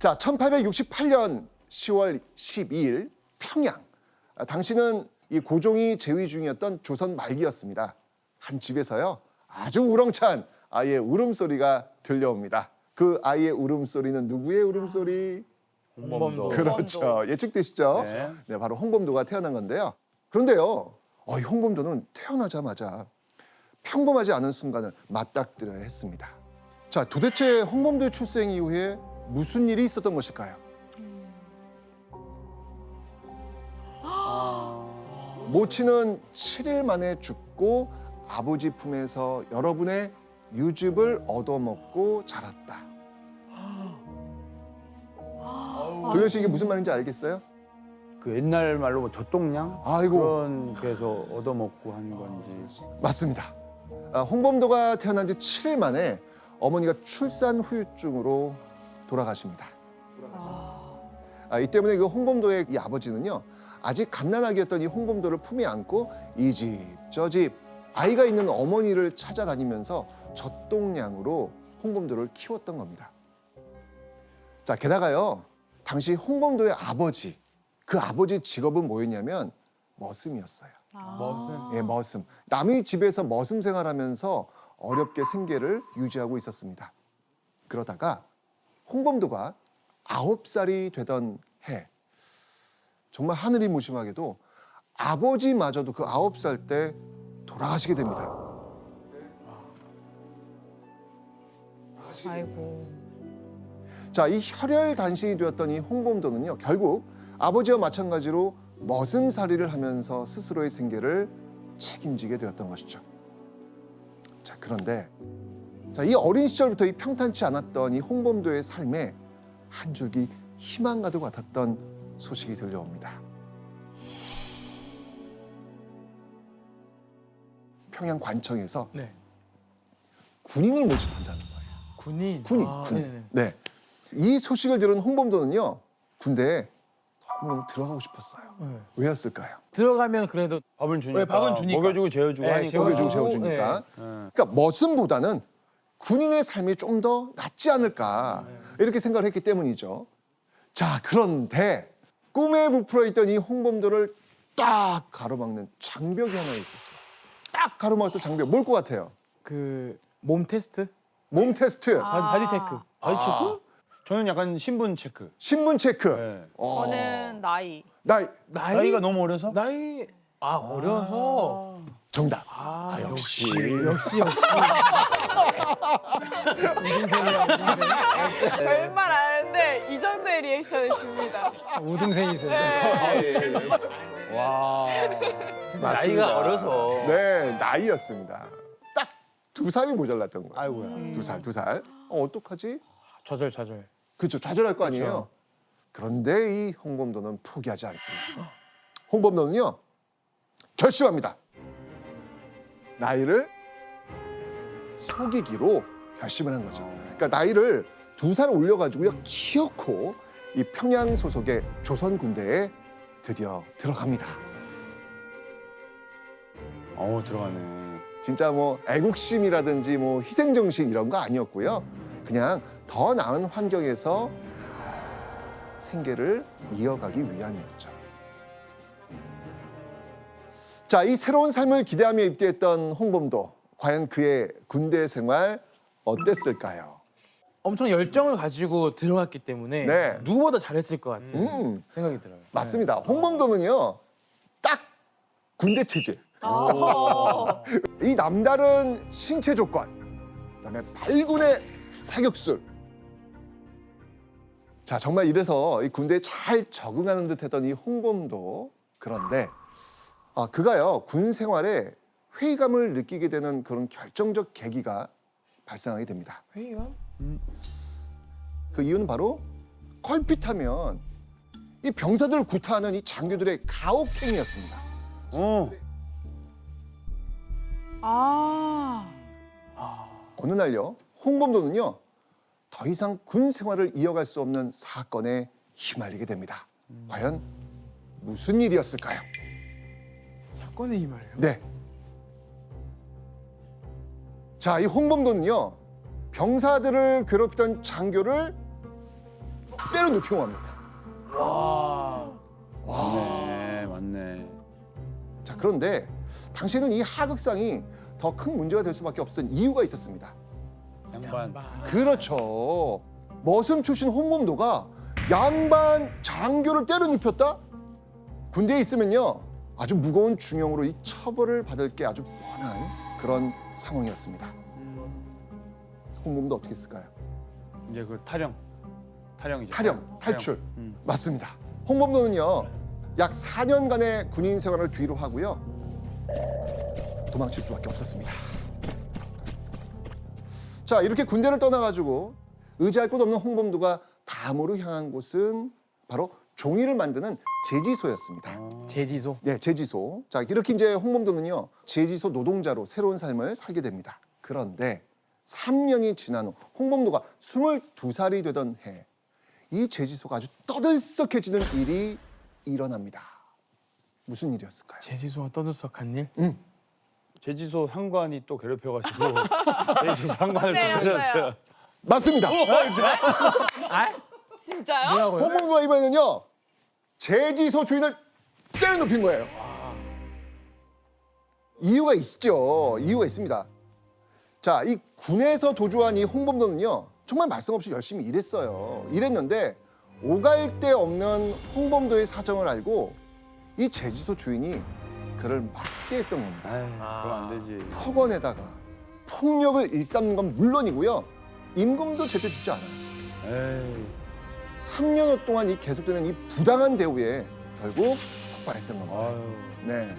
자, 1868년 10월 12일 평양. 당시는 이 고종이 재위 중이었던 조선 말기였습니다. 한 집에서요, 아주 우렁찬 아이의 울음소리가 들려옵니다. 그 아이의 울음소리는 누구의 울음소리? 홍범도. 그렇죠. 예측되시죠? 네. 네, 바로 홍범도가 태어난 건데요. 그런데요, 이 홍범도는 태어나자마자 평범하지 않은 순간을 맞닥뜨려야 했습니다. 자, 도대체 홍범도의 출생 이후에 무슨 일이 있었던 것일까요? 모친은 7일 만에 죽고 아버지 품에서 여러분의 유즙을 얻어먹고 자랐다. 도현 씨 이게 무슨 말인지 알겠어요? 그 옛날 말로 뭐 젖동량? 아이고. 그런 데서 얻어먹고 한 건지. 맞습니다. 홍범도가 태어난 지 7일 만에 어머니가 출산 후유증으로 돌아가십니다. 이 때문에 그 홍범도의 이 아버지는요, 아직 갓난아기였던 이 홍범도를 품에 안고 이 집 저 집 아이가 있는 어머니를 찾아다니면서 젖동량으로 홍범도를 키웠던 겁니다. 자, 게다가요, 당시 홍범도의 아버지, 그 아버지 직업은 뭐였냐면 머슴이었어요. 머슴. 예, 머슴. 남의 집에서 머슴 생활하면서 어렵게 생계를 유지하고 있었습니다. 그러다가 홍범도가 9살이 되던 해, 정말 하늘이 무심하게도 아버지마저도 그 9살 때 돌아가시게 됩니다. 아이고. 자, 이 혈혈단신이 되었던 이 홍범도는요, 결국 아버지와 마찬가지로 머슴살이를 하면서 스스로의 생계를 책임지게 되었던 것이죠. 자, 그런데 이 어린 시절부터 이 평탄치 않았던 이 홍범도의 삶에 한 줄기 희망과도 같았던 소식이 들려옵니다. 평양 관청에서 네. 군인을 모집한다는 거예요. 군인. 군인. 네네. 네. 이 소식을 들은 홍범도는요, 군대에 너무너무 들어가고 싶었어요. 네. 왜였을까요? 들어가면 그래도 밥은 주니까. 네, 밥은 주니까. 먹여주고 재워주고 네, 하니까. 먹여주고 재워주고, 재워주니까. 네. 그러니까 머슴보다는 군인의 삶이 좀 더 낫지 않을까, 이렇게 생각을 했기 때문이죠. 자, 그런데 꿈에 부풀어 있던 이 홍범도를 딱 가로막는 장벽이 하나 있었어요. 딱 가로막았던 장벽, 뭘 것 같아요? 그 몸 테스트, 몸 테스트, 바디 체크. 바디 체크? 저는 약간 신분 체크. 신분 체크. 네. 저는 나이. 나이가 너무 어려서? 나이 어려서. 정답. 역시. 별말 안 하는데 이 정도의 리액션을 줍니다. 우등생이세요. 와. 진짜 맞습니다. 나이가 어려서. 네, 나이였습니다. 딱 2살이 모자랐던 거예요. 아이고야. 2살, 2살. 어떡하지? 좌절. 그렇죠. 좌절할 거 아니에요. 그런데 이 홍범도는 포기하지 않습니다. 홍범도는요, 결심합니다. 나이를 속이기로 결심을 한 거죠. 그러니까 나이를 2살 올려가지고요, 키웠고 이 평양 소속의 조선 군대에 드디어 들어갑니다. 들어가네. 진짜 뭐 애국심이라든지 뭐 희생정신 이런 거 아니었고요. 그냥 더 나은 환경에서 생계를 이어가기 위함이었죠. 자, 이 새로운 삶을 기대하며 입대했던 홍범도, 과연 그의 군대 생활 어땠을까요? 엄청 열정을 가지고 들어갔기 때문에 네. 누구보다 잘했을 것 같은 생각이 들어요. 맞습니다. 홍범도는요, 딱 군대 체질. 이 남다른 신체 조건, 그다음에 발군의 사격술. 자, 정말 이래서 이 군대에 잘 적응하는 듯했던 이 홍범도. 그런데 그가요, 군 생활에 회의감을 느끼게 되는 그런 결정적 계기가 발생하게 됩니다. 회의감? 그 이유는 바로 걸핏하면 이 병사들을 구타하는 이 장교들의 가혹행위였습니다. 어느 날요, 홍범도는요, 더 이상 군 생활을 이어갈 수 없는 사건에 휘말리게 됩니다. 과연 무슨 일이었을까요? 사건의 힘을요. 네. 자, 이 홍범도는요, 병사들을 괴롭히던 장교를 때려 때려 눕히고 맙니다. 맞네, 맞네. 자, 그런데 당시에는 이 하극상이 더 큰 문제가 될 수밖에 없었던 이유가 있었습니다. 양반. 그렇죠. 머슴 출신 홍범도가 양반 장교를 때려 눕혔다? 군대에 있으면요, 아주 무거운 중형으로 이 처벌을 받을 게 아주 뻔한 그런 상황이었습니다. 홍범도 어떻게 했을까요? 이제 그 탈영이죠. 탈영, 탈출. 음. 맞습니다. 홍범도는요, 약 4년간의 군인 생활을 뒤로 하고요, 도망칠 수밖에 없었습니다. 자, 이렇게 군대를 떠나가지고 의지할 곳 없는 홍범도가 다음으로 향한 곳은 바로 종이를 만드는 제지소였습니다. 제지소. 네, 제지소. 자, 이렇게 이제 홍범도는요, 제지소 노동자로 새로운 삶을 살게 됩니다. 그런데 3년이 지난 후 홍범도가 22살이 되던 해, 이 제지소가 아주 떠들썩해지는 일이 일어납니다. 무슨 일이었을까요? 제지소가 떠들썩한 일? 제지소 상관이 또 괴롭혀가지고 제지소 상관을 네, 또 때렸어요. 맞습니다. 진짜요? 뭐라고요? 홍범도가 이번에는요, 제지소 주인을 때려 눕힌 거예요. 이유가 있죠. 이유가 있습니다. 자, 이 군에서 도주한 이 홍범도는요, 정말 말씀 없이 열심히 일했어요. 일했는데 오갈 데 없는 홍범도의 사정을 알고 이 제지소 주인이 그를 막대했던 겁니다. 에이, 그럼 안 되지. 폭언에다가 폭력을 일삼는 건 물론이고요, 임금도 제때 주지 않아요. 에이. 3년 동안 이 계속되는 이 부당한 대우에 결국 폭발했던 겁니다. 아유. 네.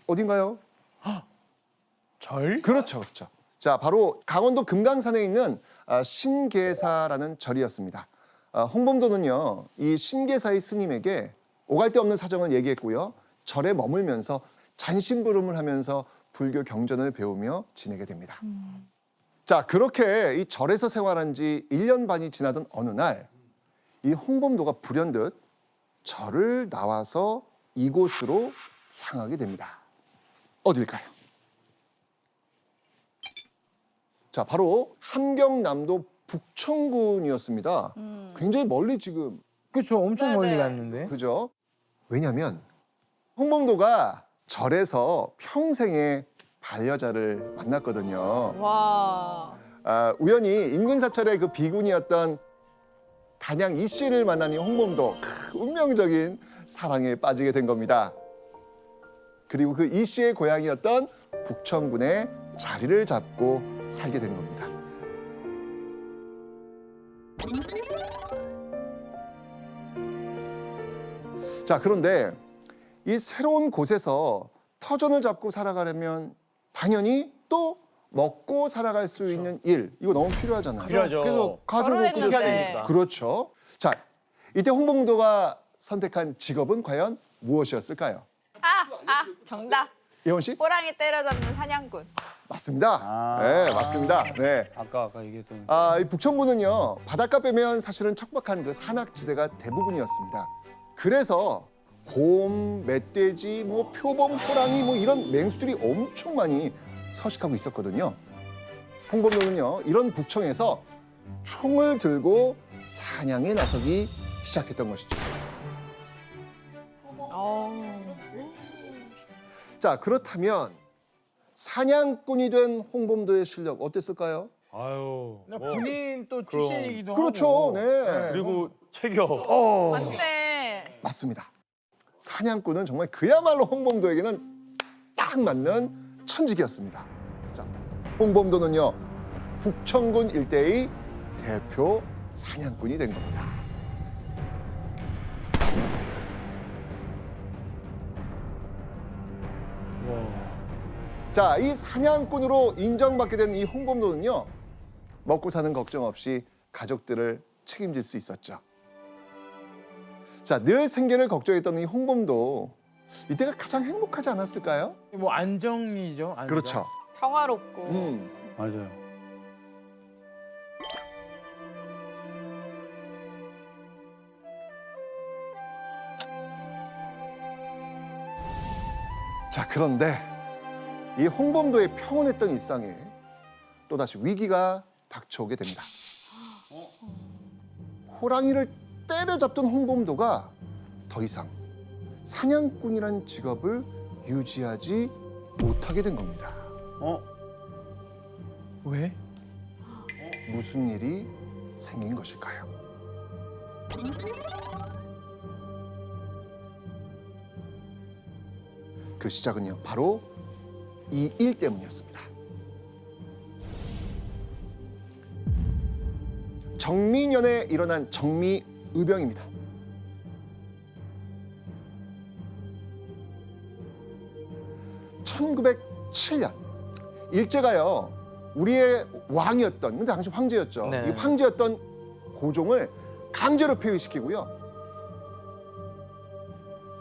어딘가요? 절? 그렇죠, 그렇죠. 자, 바로 강원도 금강산에 있는 신계사라는 절이었습니다. 홍범도는요, 이 신계사의 스님에게 오갈 데 없는 사정을 얘기했고요, 절에 머물면서 잔심부름을 하면서 불교 경전을 배우며 지내게 됩니다. 자, 그렇게 이 절에서 생활한 지 1년 반이 지나던 어느 날, 이 홍범도가 불현듯 절을 나와서 이곳으로 향하게 됩니다. 어딜까요? 자, 바로 함경남도 북천군이었습니다. 굉장히 멀리 지금, 그렇죠. 엄청 멀리 네네. 갔는데. 그죠? 왜냐하면 홍범도가 절에서 평생의 반려자를 만났거든요. 와. 우연히 인근사찰의 그 비군이었던 단양 이 씨를 만난 이 홍범도, 운명적인 사랑에 빠지게 된 겁니다. 그리고 그 이 씨의 고향이었던 북천군에 자리를 잡고 살게 된 겁니다. 자, 그런데 이 새로운 곳에서 터전을 잡고 살아가려면 당연히 또 먹고 살아갈 수 있는 일, 이거 너무 필요하잖아요. 필요하죠. 그래서 가족을 결혼했는데. 키워야 되니까. 그렇죠. 자, 이때 홍범도가 선택한 직업은 과연 무엇이었을까요? 정답. 예원 씨? 호랑이 때려잡는 사냥꾼. 맞습니다. 네, 맞습니다. 네. 아까 얘기했던. 이 북천군은요, 바닷가 빼면 사실은 척박한 그 산악지대가 대부분이었습니다. 그래서 곰, 멧돼지, 뭐 표범, 호랑이 뭐 이런 맹수들이 엄청 많이 서식하고 있었거든요. 홍범도는요, 이런 북청에서 총을 들고 사냥에 나서기 시작했던 것이죠. 자, 그렇다면 사냥꾼이 된 홍범도의 실력 어땠을까요? 아유. 뭐. 군인 또 출신이기도 그렇죠. 하고. 네. 그리고 체격. 맞네. 맞습니다. 사냥꾼은 정말 그야말로 홍범도에게는 딱 맞는 천직이었습니다. 자, 홍범도는요, 북천군 일대의 대표 사냥꾼이 된 겁니다. 자, 이 사냥꾼으로 인정받게 된 이 홍범도는요, 먹고 사는 걱정 없이 가족들을 책임질 수 있었죠. 자, 늘 생계를 걱정했던 이 홍범도, 이때가 가장 행복하지 않았을까요? 뭐 안정이죠. 안정. 그렇죠. 평화롭고. 맞아요. 자, 그런데 이 홍범도의 평온했던 일상에 또다시 위기가 닥쳐오게 됩니다. 호랑이를 때려잡던 홍범도가 더 이상 사냥꾼이란 직업을 유지하지 못하게 된 겁니다. 왜? 무슨 일이 생긴 것일까요? 그 시작은요, 바로 이 일 때문이었습니다. 정민년에 일어난 정미의병입니다. (1907년) 일제가요 우리의 왕이었던, 근데 당시 황제였죠. 네. 이 황제였던 고종을 강제로 폐위시키고요,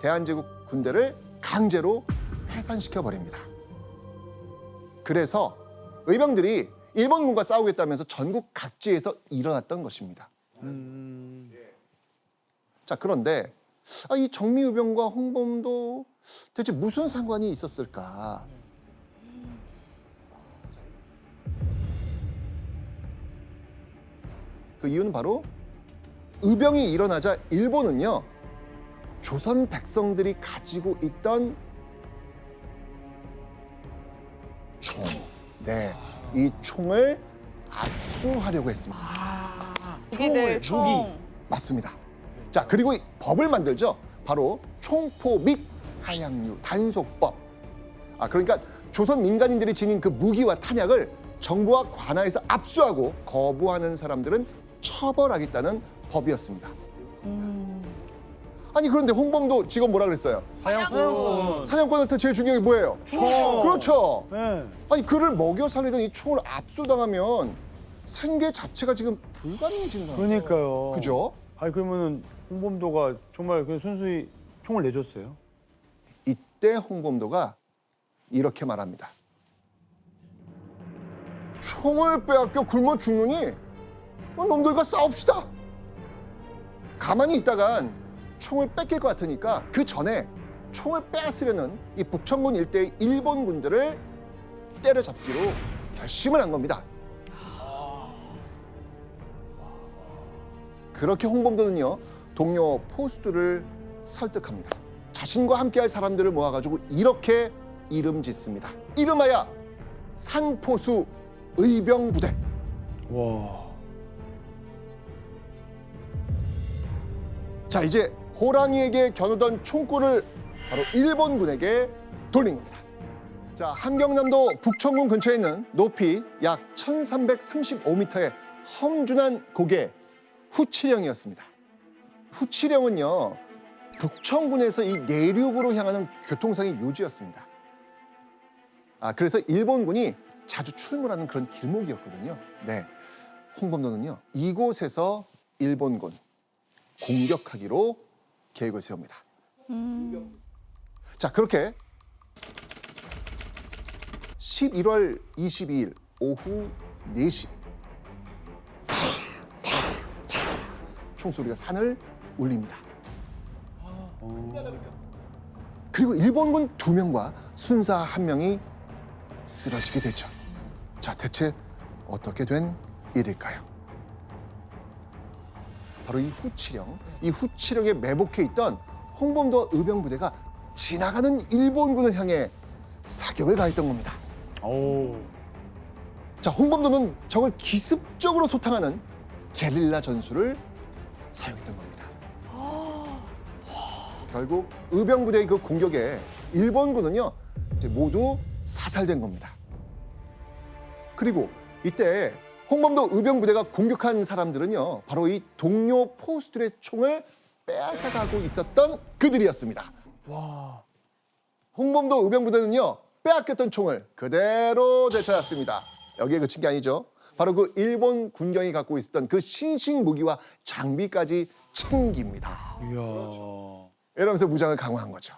대한제국 군대를 강제로 해산시켜 버립니다. 그래서 의병들이 일본군과 싸우겠다면서 전국 각지에서 일어났던 것입니다. 자, 그런데 이 정미의병과 홍범도 대체 무슨 상관이 있었을까? 그 이유는 바로 의병이 일어나자 일본은요, 조선 백성들이 가지고 있던 총, 이 총을 압수하려고 했습니다. 무기들 총. 맞습니다. 자, 그리고 이 법을 만들죠. 바로 총포 및 화약류 단속법. 그러니까 조선 민간인들이 지닌 그 무기와 탄약을 정부와 관하에서 압수하고 거부하는 사람들은 처벌하겠다는 법이었습니다. 아니, 그런데 홍범도 지금 뭐라 그랬어요? 사냥꾼. 사냥꾼한테 제일 중요한 게 뭐예요? 총. 그렇죠. 네. 아니, 그를 먹여 살리던 이 총을 압수당하면 생계 자체가 지금 불가능해진다. 그러니까요. 그죠? 아니 그러면은 홍범도가 정말 그냥 순수히 총을 내줬어요? 이때 홍범도가 이렇게 말합니다. 총을 빼앗겨 굶어 죽느니 놈들과 싸웁시다. 가만히 있다간 총을 뺏길 것 같으니까 그 전에 총을 빼앗으려는 이 북천군 일대의 일본 군들을 때려잡기로 결심을 한 겁니다. 그렇게 홍범도는요, 동료 포수들을 설득합니다. 자신과 함께할 사람들을 모아가지고 이렇게 이름 짓습니다. 이름하여 산포수 의병부대. 와. 자, 이제 호랑이에게 겨누던 총구를 바로 일본군에게 돌린 겁니다. 자, 함경남도 북천군 근처에 있는 높이 약 1335m의 험준한 고개 후치령이었습니다. 후치령은요, 북천군에서 이 내륙으로 향하는 교통상의 요지였습니다. 그래서 일본군이 자주 출몰하는 그런 길목이었거든요. 네, 홍범도는요, 이곳에서 일본군 공격하기로 계획을 세웁니다. 자, 그렇게 11월 22일 오후 4시 총소리가 산을 울립니다. 그리고 일본군 2명과 순사 1명이 쓰러지게 되죠. 자, 대체 어떻게 된 일일까요? 바로 이 후치령에 매복해 있던 홍범도 의병부대가 지나가는 일본군을 향해 사격을 가했던 겁니다. 오. 자, 홍범도는 적을 기습적으로 소탕하는 게릴라 전술을 사용했던 겁니다. 결국 의병부대의 그 공격에 일본군은요, 이제 모두 사살된 겁니다. 그리고 이때 홍범도 의병부대가 공격한 사람들은요, 바로 이 동료 포수들의 총을 빼앗아가고 있었던 그들이었습니다. 와. 홍범도 의병부대는요, 빼앗겼던 총을 그대로 되찾았습니다. 여기에 그친 게 아니죠. 바로 그 일본 군경이 갖고 있었던 그 신식 무기와 장비까지 챙깁니다. 이야. 이러면서 무장을 강화한 거죠.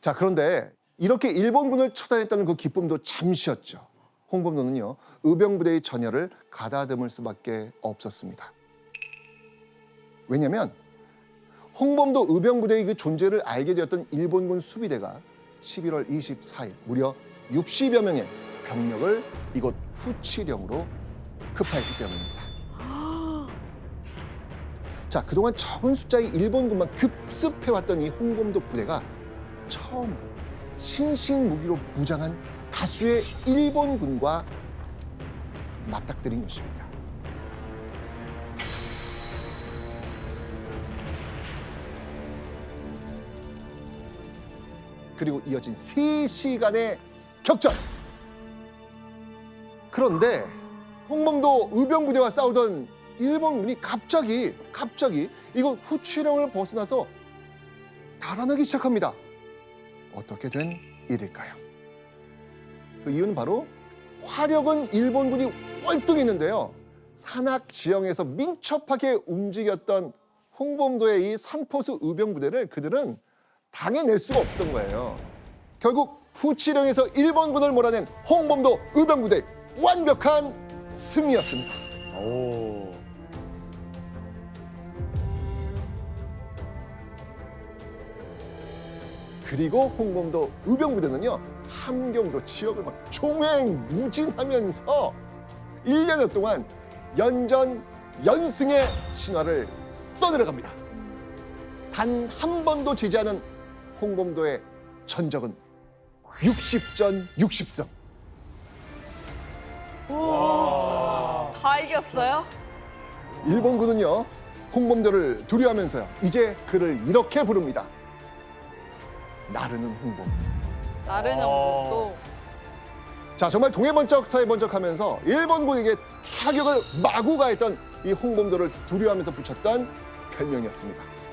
자, 그런데 이렇게 일본군을 처단했다는 그 기쁨도 잠시였죠. 홍범도는요, 의병부대의 전열을 가다듬을 수밖에 없었습니다. 왜냐하면 홍범도 의병부대의 그 존재를 알게 되었던 일본군 수비대가 11월 24일 무려 60여 명의 병력을 이곳 후치령으로 급파했기 때문입니다. 자, 그동안 적은 숫자의 일본군만 급습해왔던 이 홍범도 부대가 처음으로 신식 무기로 무장한 다수의 일본군과 맞닥뜨린 것입니다. 그리고 이어진 3시간의 격전. 그런데 홍범도 의병부대와 싸우던 일본군이 갑자기 이곳 후치령을 벗어나서 달아나기 시작합니다. 어떻게 된 일일까요? 그 이유는 바로 화력은 일본군이 월등했는데요. 산악 지형에서 민첩하게 움직였던 홍범도의 이 산포수 의병부대를 그들은 당해낼 수가 없었던 거예요. 결국 후치령에서 일본군을 몰아낸 홍범도 의병부대 완벽한 승리였습니다. 오. 그리고 홍범도 의병부대는요, 함경도 지역을 막 종횡무진하면서 1년여 동안 연전 연승의 신화를 써내려갑니다. 단 한 번도 지지 않은 홍범도의 전적은 60전 60승. 다 이겼어요? 일본군은요, 홍범도를 두려워하면서요, 이제 그를 이렇게 부릅니다. 나르는 홍범도. 나르는 어. 것도 자, 정말 동해번쩍 서해번쩍하면서 일본군에게 타격을 마구 가했던 이 홍범도를 두려워하면서 붙였던 별명이었습니다.